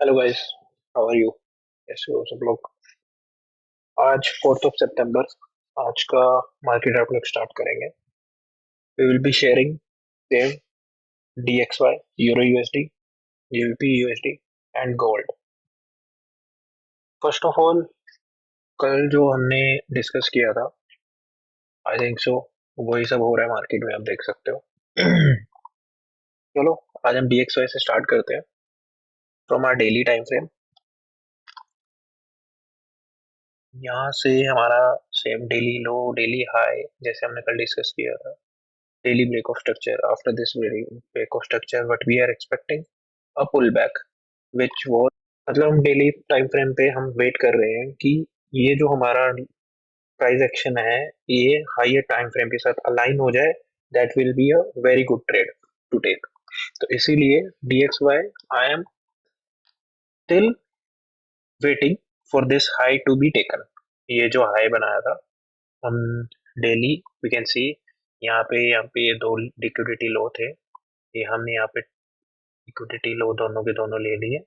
Hello guys, how are you? कैसे हो सब लोग? आज 4 सितंबर, आज का मार्केट आउटलुक स्टार्ट करेंगे। We will be sharing same DXY, euro USD, GBP USD and gold. First of all, कल जो हमने डिस्कस किया था, आई थिंक सो वही सब हो रहा है मार्केट में, आप देख सकते हो। चलो, आज हम DXY से स्टार्ट करते हैं from our daily time frame. यहाँ से हमारा same daily low, daily high, जैसे हमने कल डिस्कस किया था। Daily break of structure. After this break of structure, what we are expecting? A pullback, which was मतलब हम डेली टाइम फ्रेम पे हम वेट कर रहे हैं कि ये जो हमारा प्राइस एक्शन है ये हायर टाइम फ्रेम के साथ अलाइन हो जाए। That will be a very good trade to take. तो इसीलिए DXY I am still waiting for this high to be taken. ये जो हाई बनाया था हम डेली वी कैन सी, यहाँ पे ये दो लिक्विडिटी लो थे, ये हमने यहाँ पे लिक्विडिटी लो दोनों के दोनों ले लिए।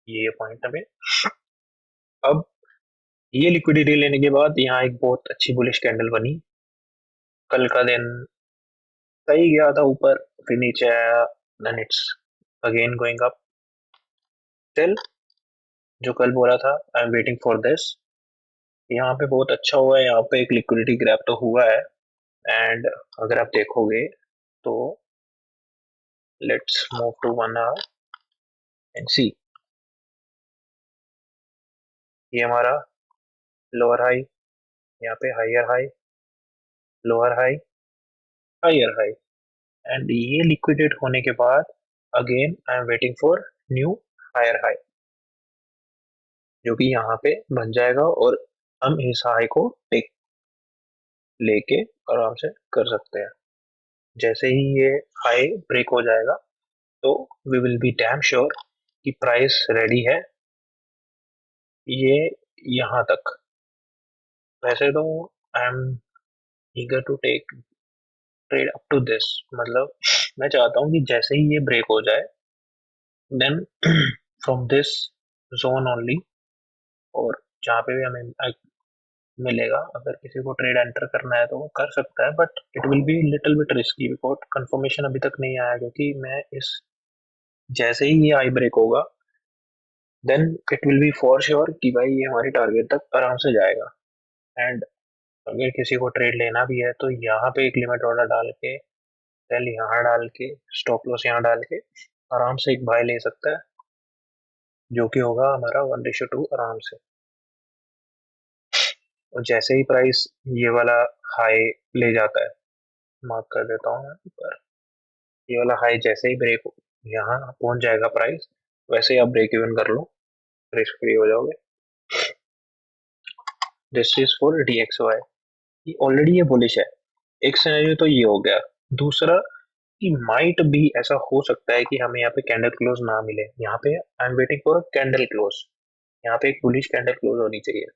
ये पॉइंट हमें, अब ये लिक्विडिटी लेने के बाद यहाँ एक बहुत अच्छी बुलिश कैंडल बनी। कल का दिन सही गया था ऊपर, फिर नीचे आया, then it's again going up. Till जो कल बोला था I am waiting for this, यहाँ पे बहुत अच्छा हुआ है, यहाँ पे एक लिक्विडिटी ग्रैब तो हुआ है। एंड अगर आप देखोगे तो let's move to 1 hour and see. ये हमारा लोअर हाई, यहाँ पे higher high, lower high, higher high, and ये लिक्विडेट होने के बाद again I am waiting for new higher high, जो कि यहाँ पे बन जाएगा और हम इस हाई को टेक लेके आराम से कर सकते हैं। जैसे ही ये हाई ब्रेक हो जाएगा तो we will be damn sure कि प्राइस रेडी है ये यहाँ तक। वैसे तो I am eager to take trade up to this, मतलब मैं चाहता हूँ कि जैसे ही ये ब्रेक हो जाए then from this zone only, और जहाँ पे भी हमें मिलेगा, अगर किसी को ट्रेड एंटर करना है तो वो कर सकता है, but it will be little bit risky because confirmation अभी तक नहीं आया। क्योंकि मैं इस जैसे ही ये आई ब्रेक होगा then it will be for sure कि भाई ये हमारी टारगेट तक आराम से जाएगा। एंड अगर किसी को ट्रेड लेना भी है तो यहाँ पे एक लिमिट ऑर्डर डाल के, सेल यहाँ डाल के, स्टॉप लॉस यहाँ डाल के आराम से एक बाय ले सकता है, जो कि होगा हमारा 1:2 आराम से। और जैसे ही प्राइस ये वाला हाई ले जाता है, मार्क कर देता हूँ मैं ऊपर, ये वाला हाई जैसे ही ब्रेक यहाँ पहुंच जाएगा प्राइस, वैसे ही आप ब्रेक इवन कर लो, रिस्क फ्री हो जाओगे। This is for DXY। ये ऑलरेडी ये बुलिश है, एक सिनेरियो तो ये हो गया। दूसरा कि माइट भी ऐसा हो सकता है कि हमें यहाँ पे कैंडल क्लोज ना मिले। यहाँ पे आई am waiting for a candle close, यहाँ पे एक बुलिश कैंडल क्लोज होनी चाहिए।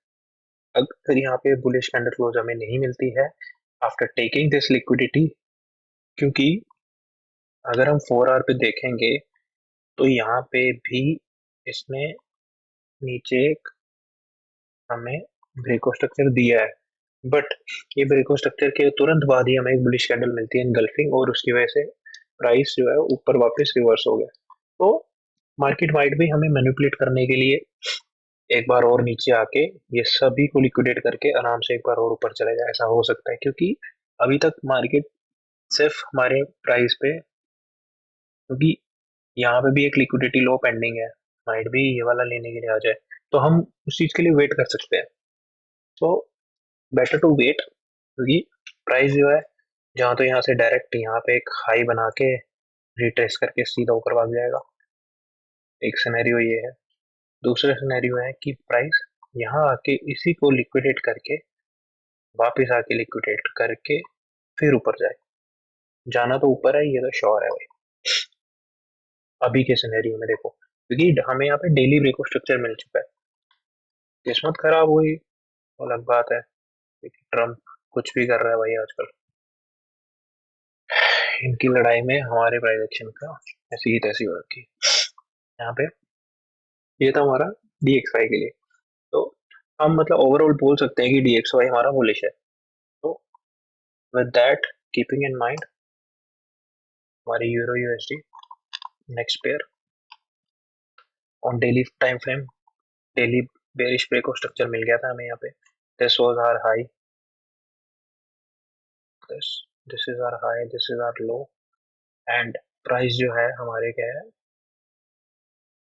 अगर यहाँ पे बुलिश कैंडल क्लोज हमें नहीं मिलती है आफ्टर टेकिंग दिस लिक्विडिटी, क्योंकि अगर हम 4 आवर पे देखेंगे तो यहाँ पे भी इसने नीचे एक हमें ब्रेको स्ट्रक्चर दिया है, बट ये ब्रेको स्ट्रक्चर के तुरंत बाद ही हमें एक बुलिश कैंडल मिलती है इनगल्फिंग, और उसकी वजह से प्राइस जो है ऊपर वापस रिवर्स हो गया। तो मार्केट वाइड भी हमें मैनिपुलेट करने के लिए एक बार और नीचे आके ये सभी को लिक्विडेट करके आराम से एक बार और ऊपर चला जाए, ऐसा हो सकता है। क्योंकि अभी तक मार्केट सिर्फ हमारे प्राइस पे, क्योंकि यहाँ पे भी एक लिक्विडिटी लो पेंडिंग है, माइट भी ये वाला लेने के लिए आ जाए, तो हम उस चीज के लिए वेट कर सकते हैं। तो बेटर टू वेट, क्योंकि प्राइस जो है जहाँ तो यहाँ से डायरेक्ट यहाँ पे एक हाई बना के रिट्रेस करके सीधा ऊपर भाग जाएगा, एक सिनेरियो ये है। दूसरा सिनेरियो है कि प्राइस यहाँ आके इसी को लिक्विडेट करके वापस आके लिक्विडेट करके फिर ऊपर जाए। जाना तो ऊपर है, ये तो श्योर है भाई अभी के सिनेरियो में देखो, क्योंकि हमें यहाँ पे डेली ब्रेक स्ट्रक्चर मिल चुका है। किस्मत खराब हुई वो अलग बात है, क्योंकि ट्रम्प कुछ भी कर रहा है भाई आजकल। इनकी लड़ाई में हमारे प्राइस एक्शन का ऐसी ही तैसी हो रखी है। यहाँ पे ये था हमारा DXY के लिए। तो हम मतलब ओवरऑल बोल सकते हैं कि DXY हमारा बुलिश है। तो with that keeping in mind, हमारी euro USD next pair on daily time frame, daily bearish break of structure मिल गया था हमें यहाँ पे। This was our high, this this is our high, this is our low, and price जो है हमारे क्या है,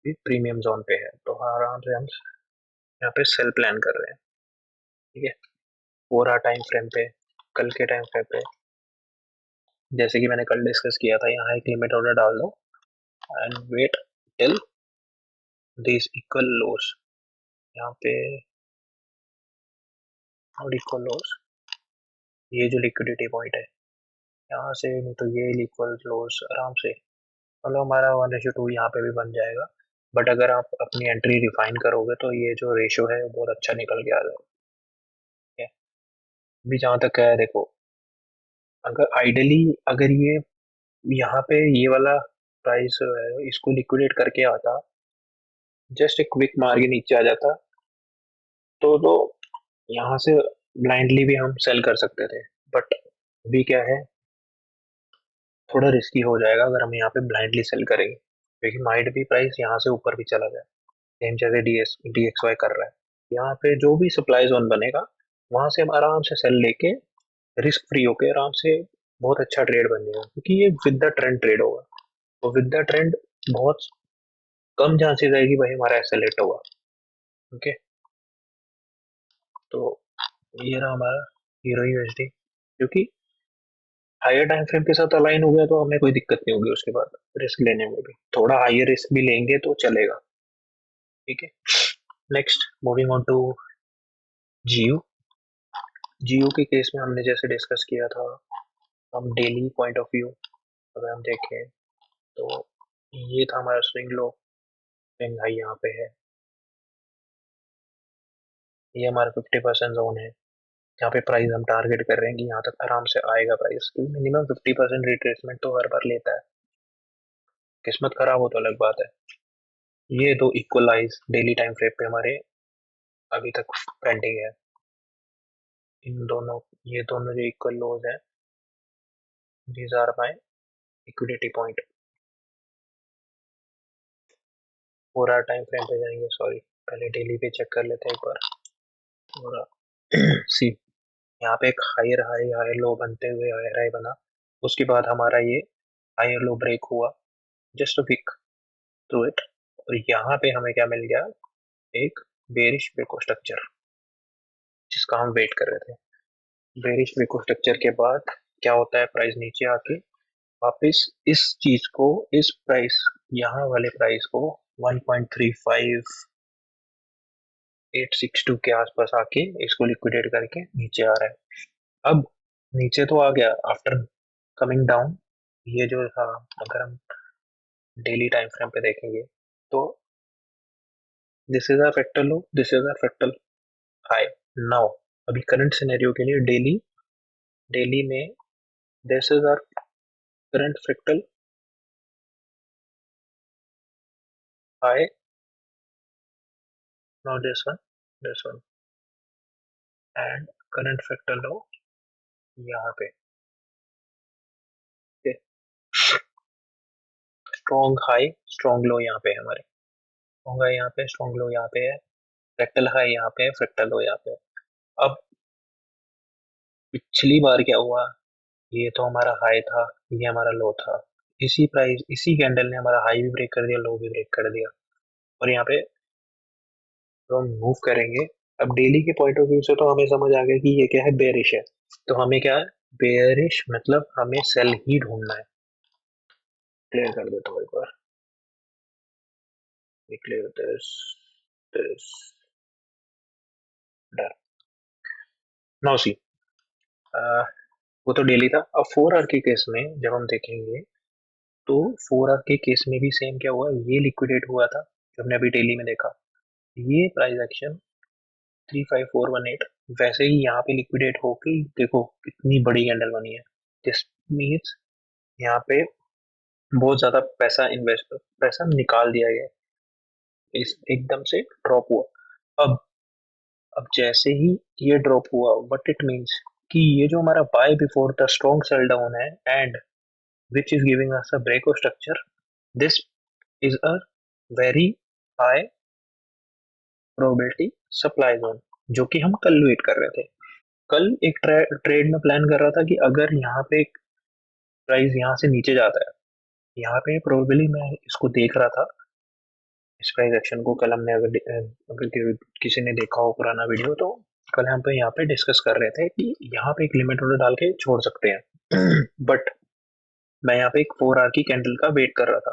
प्रीमियम जोन पे है। तो आराम से हम यहाँ पे सेल प्लान कर रहे हैं। ठीक है, 4 आवर टाइम फ्रेम पे, कल के टाइम फ्रेम पे, जैसे कि मैंने कल डिस्कस किया था, यहाँ एक लिमिट ऑर्डर डाल दो and wait till this equal lows. यहाँ पे और इक्वल लोस, ये जो लिक्विडिटी पॉइंट है यहाँ से, नहीं तो ये इक्वल लोस आराम से, मतलब हमारा 1:2 यहाँ पे भी बन जाएगा। बट अगर आप अपनी एंट्री रिफाइन करोगे तो ये जो रेशियो है वो बहुत अच्छा निकल के आ जाएगा। ठीक है, अभी जहाँ तक है देखो, अगर आइडली अगर ये यहाँ पे ये वाला प्राइस है इसको लिक्विडेट करके आता, जस्ट एक क्विक मार के नीचे आ जाता, तो यहाँ से ब्लाइंडली भी हम सेल कर सकते थे। बट अभी क्या है, थोड़ा रिस्की हो जाएगा अगर हम यहाँ पे ब्लाइंडली सेल करेंगे, क्योंकि माइट भी प्राइस यहाँ से ऊपर भी चला जाए, सेम जैसे DXY कर रहा है। यहाँ पे जो भी सप्लाई जोन बनेगा वहां से हम आराम से सेल लेके रिस्क फ्री होके आराम से बहुत अच्छा ट्रेड बन जाएगा, क्योंकि ये विद द ट्रेंड ट्रेड होगा। तो विद द ट्रेंड बहुत कम चांसेस है कि भाई हमारा एक्सेलेट होगा। ओके, तो ये रहा हमारा हीरो USD, क्योंकि हायर टाइम फ्रेम के साथ अलाइन हो गया तो हमें कोई दिक्कत नहीं होगी उसके बाद रिस्क लेने में भी, थोड़ा हायर रिस्क भी लेंगे तो चलेगा। ठीक है, नेक्स्ट मूविंग ऑन टू जियो। जियो के केस में हमने जैसे डिस्कस किया था, हम डेली पॉइंट ऑफ व्यू अगर हम देखें तो ये था हमारा स्विंग लो, स्विंग हाई यहाँ पे है, ये हमारा 50% जोन है। यहाँ पे प्राइस हम टारगेट कर रहे हैं कि यहाँ तक आराम से आएगा प्राइस, क्योंकि मिनिमम 50% रिट्रेसमेंट तो हर बार लेता है। किस्मत खराब हो तो अलग बात है। ये दो इक्वलाइज डेली टाइम फ्रेम पे हमारे अभी तक पेंडिंग है। इन दोनों, ये दोनों जो इक्वल लोज है, these are my liquidity point. 4 hour time frame पे जाएंगे, सॉरी पहले डेली पे चेक कर लेते हैं एक बार पूरा। सी, यहाँ पे एक हायर हाई हायर लो बनते हुए हायर हाई बना, उसके बाद हमारा ये हायर लो ब्रेक हुआ, जस्ट विक थ्रू इट, और यहाँ पे हमें क्या मिल गया, एक बेरिश ब्रेको स्ट्रक्चर, जिसका हम वेट कर रहे थे। बेरिश ब्रेको स्ट्रक्चर के बाद क्या होता है, प्राइस नीचे आके वापस इस चीज को, इस प्राइस, यहाँ वाले प्राइस को 1.35862 के आसपास आके इसको लिक्विडेट करके नीचे आ रहा है। अब नीचे तो आ गया आफ्टर कमिंग डाउन, ये जो था, अगर हम डेली टाइम फ्रेम पे देखेंगे तो this is a fractal low, this is a fractal high. Now अभी करंट सिनेरियो के लिए डेली, डेली में this is our current fractal high, now this one and current fractal low यहाँ पे। Strong high strong लो यहाँ पे है हमारे, स्ट्रॉन्ग हाई यहाँ पे, स्ट्रॉन्ग लो यहाँ पे है, फ्रैक्टल हाई यहाँ पे है, फ्रैक्टल लो यहाँ पे है। अब पिछली बार क्या हुआ, ये तो हमारा हाई था, ये हमारा लो था, इसी प्राइस इसी कैंडल ने हमारा हाई भी ब्रेक कर दिया, लो भी ब्रेक कर दिया, और यहाँ पे तो हम मूव करेंगे। अब डेली के पॉइंट ऑफ व्यू से तो हमें समझ आ गया कि ये क्या है, बेरिश है। तो हमें क्या है, बेरिश मतलब हमें सेल ही ढूंढना है। क्लियर कर देता हूँ एक बार, clear this this done. Now see, वो तो डेली था। अब 4 आवर के केस में जब हम देखेंगे तो 4 आवर के केस में भी सेम क्या हुआ, ये लिक्विडेट हुआ था जो हमने अभी डेली में देखा, ये प्राइस एक्शन 35418 वैसे ही यहाँ पे लिक्विडेट होके देखो कितनी बड़ी कैंडल बनी है। दिस मीन्स यहाँ पे बहुत ज्यादा पैसा इन्वेस्ट, पैसा निकाल दिया गया है। इस एकदम से ड्रॉप हुआ। अब जैसे ही ये ड्रॉप हुआ, व्हाट इट मीन्स कि ये जो हमारा buy before the strong sell down है and which is giving us a break of structure, this is a very high probability supply zone, जो कि हम कल वेट कर रहे थे। कल एक ट्रेड में प्लान कर रहा था कि अगर यहाँ पे प्राइस यहाँ से नीचे जाता है, यहाँ पे प्रोबेबली मैं इसको देख रहा था, इस प्राइस एक्शन को। कल हमने अगर किसी ने देखा हो पुराना वीडियो, तो कल हम पे यहाँ पे डिस्कस कर रहे थे कि यहाँ पे एक लिमिट ऑर्डर डाल के छोड़ सकते हैं। बट मैं यहाँ पे एक 4 आवर की कैंडल का वेट कर रहा था।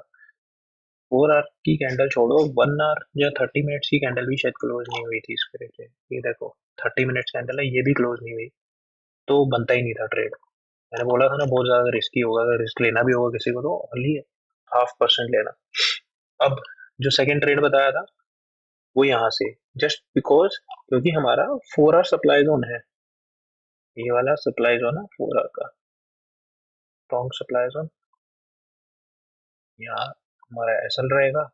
4 आवर की कैंडल छोड़ो, 1 आवर या 30 मिनट्स की कैंडल भी शायद क्लोज नहीं हुई थी इस पे से। ये देखो 30 मिनट्स कैंडल है, ये भी क्लोज नहीं हुई, तो बनता ही नहीं था ट्रेड। मैंने बोला था ना बहुत ज्यादा रिस्की होगा, अगर रिस्क लेना भी होगा किसी को तो ओनली 0.5% लेना। अब जो सेकंड ट्रेड बताया था वो यहाँ से, जस्ट बिकॉज क्योंकि हमारा 4 आवर सप्लाई जोन है, ये वाला सप्लाई जोन है 4 आवर का स्ट्रॉन्ग सप्लाई जोन। यहाँ हमारा एसएल रहेगा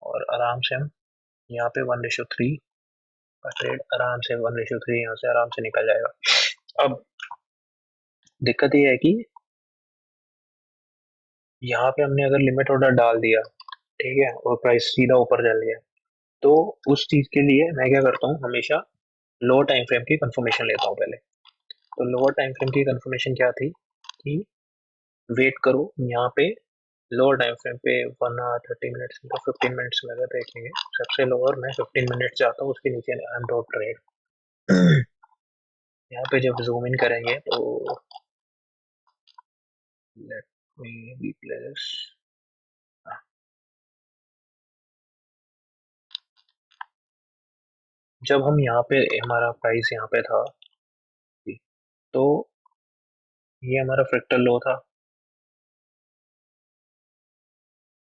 और आराम से हम यहाँ पे 1:3 का ट्रेड आराम से 1:3 यहाँ से आराम से निकल जाएगा। अब दिक्कत ये है कि यहाँ पे हमने अगर लिमिट ऑर्डर डाल दिया, ठीक है, और प्राइस सीधा ऊपर चल गया, तो उस चीज के लिए मैं क्या करता हूँ, हमेशा लोअर टाइम फ्रेम की कंफर्मेशन लेता हूँ पहले। तो लोअर टाइम फ्रेम की कंफर्मेशन क्या थी कि वेट करो यहाँ पे लोअर टाइम फ्रेम पे 1 आवर 30 मिनट्स तो 15 मिनट्स में अगर देखेंगे, सबसे लोअर मैं 15 मिनट्स जाता हूँ, उसके नीचे आई एम डॉट ट्रेड। यहाँ पे जब जूम इन करेंगे तो लेट मी बी प्लेस, जब हम यहाँ पे हमारा प्राइस यहाँ पे था, तो ये हमारा फ्रैक्टल लो था,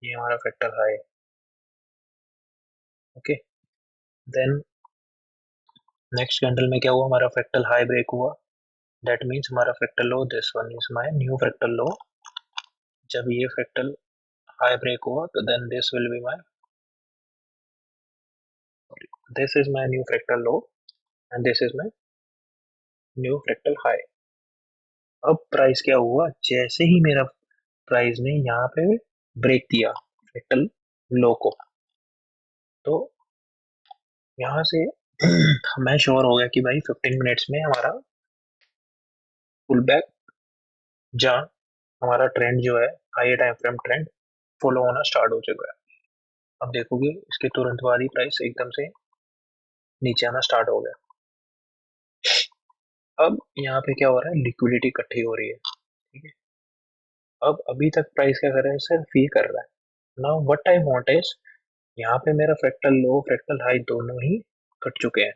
ये हमारा fractal high. Okay, then next candle में क्या हुआ, हमारा फ्रैक्टल हाई ब्रेक हुआ, दैट मीन्स हमारा fractal low, this one is my new fractal low. जब ये फ्रैक्टल हाई ब्रेक हुआ तो then this will be my, this is my new fractal low and this is my new fractal high. अब price क्या हुआ, जैसे ही मेरा price ने यहाँ पे ब्रेक दिया फ्रैक्टल लो को, तो यहाँ से मैं श्योर हो गया कि भाई 15 मिनट्स में हमारा पुल बैक, जहाँ हमारा ट्रेंड जो है high time frame trend follow होना स्टार्ट हो चुका है। अब देखोगे इसके तुरंत बाद ही प्राइस एकदम से नीचे आना स्टार्ट हो गया। अब यहाँ पे क्या हो रहा है, लिक्विडिटी इकट्ठी हो रही है, ठीक है। अब अभी तक प्राइस क्या कर रहा है, सिर्फ ये कर रहा है। Now what I want is, यहाँ पे मेरा फ्रैक्टल लो फ्रैक्टल हाई दोनों ही कट चुके हैं,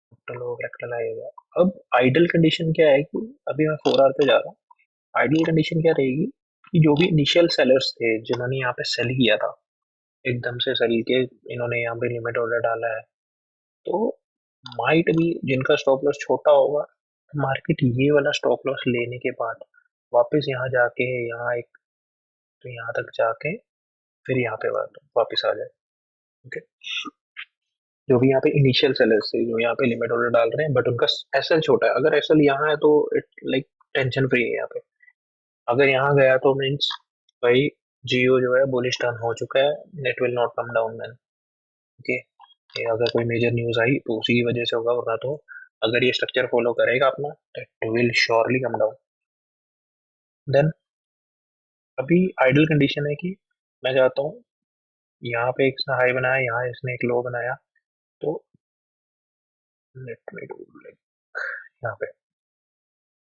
फ्रैक्टल लो फ्रैक्टल हाई हो गया। अब आइडल कंडीशन क्या है कि अभी मैं 4 आवर पे जा रहा हूँ, आइडल कंडीशन क्या रहेगी कि जो भी इनिशियल सेलर्स थे जिन्होंने यहाँ पे सेल किया था, एकदम से सेल के इन्होंने यहाँ पे लिमिट ऑर्डर डाला है, तो माइट भी जिनका स्टॉप लॉस छोटा होगा, तो मार्केट ये वाला स्टॉप लॉस लेने के बाद वापस यहाँ जाके यहाँ एक, तो यहाँ तक जाके फिर यहाँ पे वापस आ जाए। ओके, जो भी यहाँ पे इनिशियल सेलर्स थे जो यहाँ पे लिमिट ऑर्डर डाल रहे हैं बट उनका एसएल छोटा है, अगर एसएल यहाँ है तो इट लाइक टेंशन फ्री है यहाँ पे। अगर यहाँ गया तो मीन्स भाई जियो जो है बुलिश टर्न हो चुका है, net will not come down man. Okay, ये अगर कोई मेजर न्यूज आई तो उसी की वजह से होगा, वरना तो अगर ये स्ट्रक्चर फॉलो करेगा अपना, it will surely come down. Then अभी आइडल कंडीशन है कि मैं चाहता हूँ यहाँ पे एक हाई बनाया, यहाँ इसने एक लो बनाया, तो लेट मी डू लाइक यहाँ पे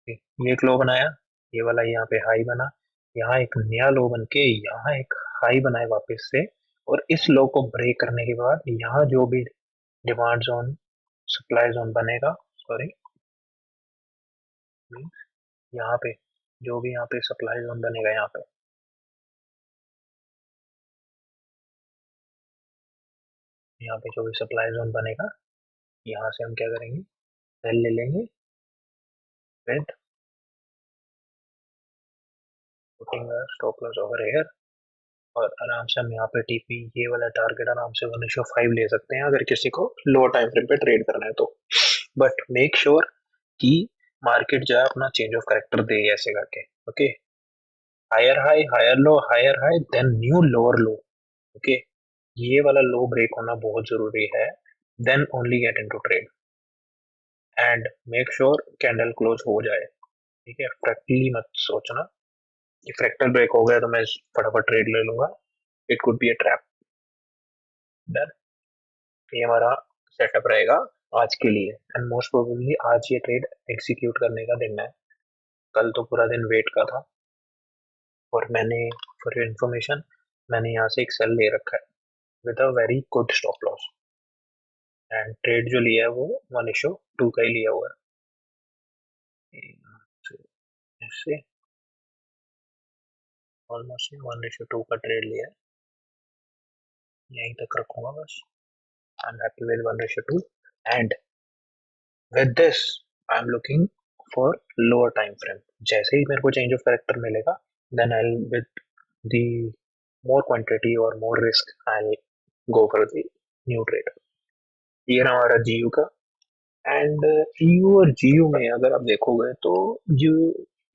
ये एक लो बनाया, ये वाला यहाँ पे हाई बना, यहाँ एक नया लो बन के यहाँ एक हाई बनाए वापस से, और इस लो को ब्रेक करने के बाद यहाँ जो भी डिमांड जोन सप्लाई जोन बनेगा, सॉरी यहाँ पे जो भी यहाँ पे सप्लाई जोन बनेगा, यहाँ पे जो भी सप्लाई जोन बनेगा, यहाँ से हम क्या करेंगे, सेल ले लेंगे with putting a stop loss over here, और आराम से हम यहाँ पे टीपी ये वाला टारगेट आराम से 1:5 ले सकते हैं अगर किसी को लोअर टाइम फ्रेम पे ट्रेड करना है तो। बट मेक श्योर कि मार्केट जो है अपना चेंज ऑफ करेक्टर दे ऐसे करके। Okay, higher low higher high then new lower low. Okay, ये वाला लो ब्रेक होना बहुत जरूरी है, then only get into trade and make sure candle close हो जाए। ठीक है, फ्रैक्टली मत सोचना कि फ्रैक्टल ब्रेक हो गया तो मैं फटाफट ट्रेड ले लूंगा, it could be a trap. Done, ये हमारा सेटअप रहेगा आज के लिए एंड मोस्ट प्रोबेबली आज ये ट्रेड एग्जीक्यूट करने का दिन है। कल तो पूरा दिन वेट का था और मैंने फॉर योर इन्फॉर्मेशन मैंने यहाँ से एक सेल ले रखा है with a very good stop loss and trade जो लिया है वो 1:2 का ही लिया हुआ है। ऐसे ऑलमोस्ट 1:2 का ट्रेड लिया है, यहीं तक रखूंगा बस। I am happy with 1:2 and with this I am looking for lower time frame. जैसे ही मेरे को चेंज ऑफ कैरेक्टर मिलेगा then I with the more quantity और more risk I go for the new trade. ये रहा हमारा जीयू का एंड ईयू और जीयू में अगर आप देखोगे तो जो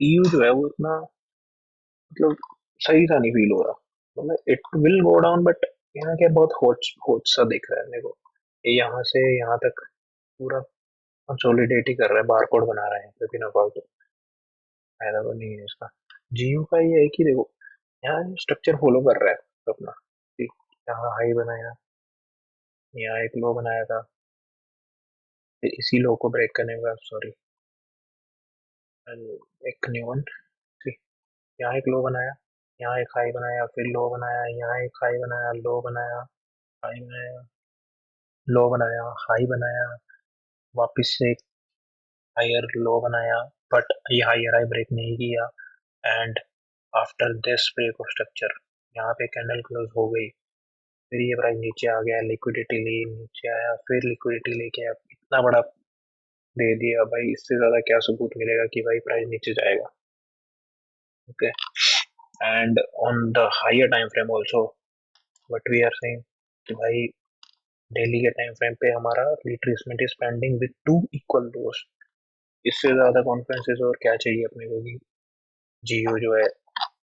ईयू जो है वो इतना मतलब सही सा नहीं फील हो रहा। मतलब it will go down but यहाँ क्या बहुत होच होच सा दिख रहा है मेरे को। ये यहाँ से यहाँ तक पूरा कंसोलिडेट ही कर रहा है, बारकोड बना रहे हैं बिना फालतू, फायदा तो नहीं है इसका। जीयू का ये है कि देखो यहाँ स्ट्रक्चर फॉलो कर रहा है अपना, ठीक, यहाँ हाई बनाया, यहाँ एक लो बनाया था, फिर इसी लो को ब्रेक करने का सॉरी एक न्यू वन, ठीक, यहाँ एक लो बनाया, यहाँ एक हाई बनाया, फिर लो बनाया, यहाँ एक हाई बनाया, लो बनाया, हाई बनाया, लो बनाया, हाई बनाया, वापस से एक हायर लो बनाया, बट ये हायर हाई ब्रेक नहीं किया and after this break of structure यहाँ पे कैंडल क्लोज हो गई। फिर ये प्राइस नीचे आ गया, लिक्विडिटी ली, नीचे आया, फिर लिक्विडिटी लेके आया, इतना बड़ा दे दिया भाई, इससे ज्यादा क्या सबूत मिलेगा कि भाई प्राइस नीचे जाएगा। Okay, and on the higher time frame also what we are saying कि भाई डेली के टाइम फ्रेम पे हमारा retracement is pending with two equal lows. इससे ज्यादा कॉन्फिडेंस और क्या चाहिए अपने को कि जियो जो है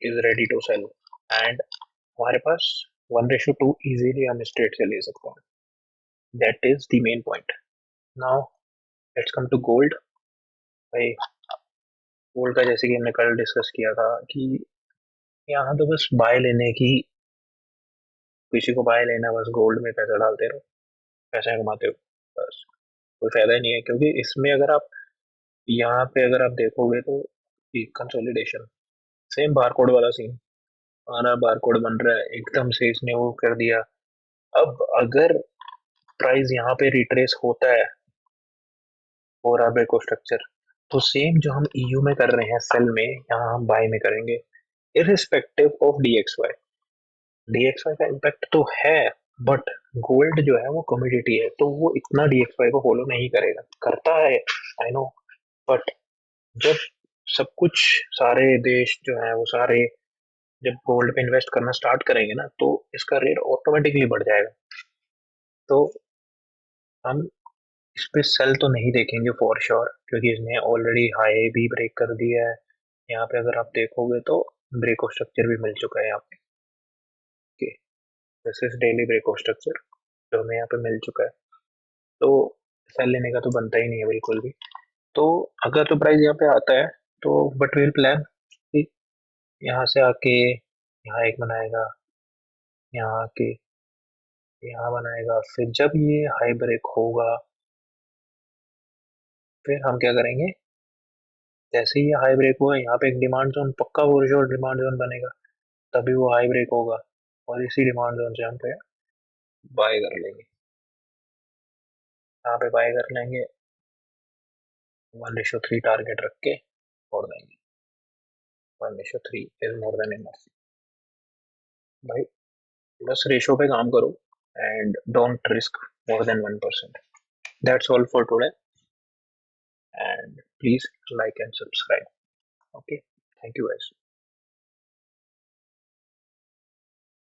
is ready to sell and हमारे पास 1:2 इजीली हम स्ट्रेट से ले सकते हैं। That is the main point. Now let's come to gold. भाई गोल्ड का जैसे कि हमने कल डिस्कस किया था कि यहाँ तो बस बाय लेने की, किसी को बाय लेना बस गोल्ड में पैसा डालते रहो, पैसा कमाते हो, बस कोई फायदा ही नहीं है। क्योंकि इसमें अगर आप यहाँ पे अगर आप देखोगे तो कंसोलिडेशन सेम बारकोड वाला सीन, हमारा बारकोड बन रहा है एकदम से इसने वो कर दिया। अब अगर प्राइस यहाँ पे रिट्रेस होता है और ब्रेक ऑफ स्ट्रक्चर तो सेम जो हम ईयू में कर रहे हैं सेल में यहाँ हम बाय में करेंगे इरिस्पेक्टिव ऑफ डीएक्सवाई। डीएक्सवाई का इम्पैक्ट तो है बट गोल्ड जो है वो कमोडिटी है तो वो इतना डीएक्सवाई को फॉलो नहीं करेगा, करता है आई नो, बट जब सब कुछ सारे देश जो है वो सारे जब गोल्ड पे इन्वेस्ट करना स्टार्ट करेंगे ना तो इसका रेट ऑटोमेटिकली बढ़ जाएगा। तो हम इस पे सेल तो नहीं देखेंगे फॉर श्योर क्योंकि इसने ऑलरेडी हाई भी ब्रेक कर दिया है। यहाँ पे अगर आप देखोगे तो ब्रेक ऑफ स्ट्रक्चर भी मिल चुका है यहाँ पे। Okay, this is daily break of structure जो हमें यहाँ पे मिल चुका है, तो सेल लेने का तो बनता ही नहीं है बिल्कुल भी। तो अगर तो प्राइस यहाँ पे आता है तो बट विल प्लान यहाँ से आके यहाँ एक बनाएगा, यहाँ आके यहाँ बनाएगा, फिर जब ये हाई ब्रेक होगा फिर हम क्या करेंगे, जैसे ही ये हाई ब्रेक हुआ यहाँ पे एक डिमांड जोन पक्का वो जो डिमांड जोन बनेगा तभी वो हाई ब्रेक होगा और इसी डिमांड जोन से हम पे बाय कर लेंगे, यहाँ पे बाय कर लेंगे 1:3 टारगेट रख के छोड़ देंगे। 1:3 इज मोर देन इनफ भाई, बस रेशो पे काम करो and don't risk more than 1%। That's all for today and please like and subscribe. Okay, thank you guys.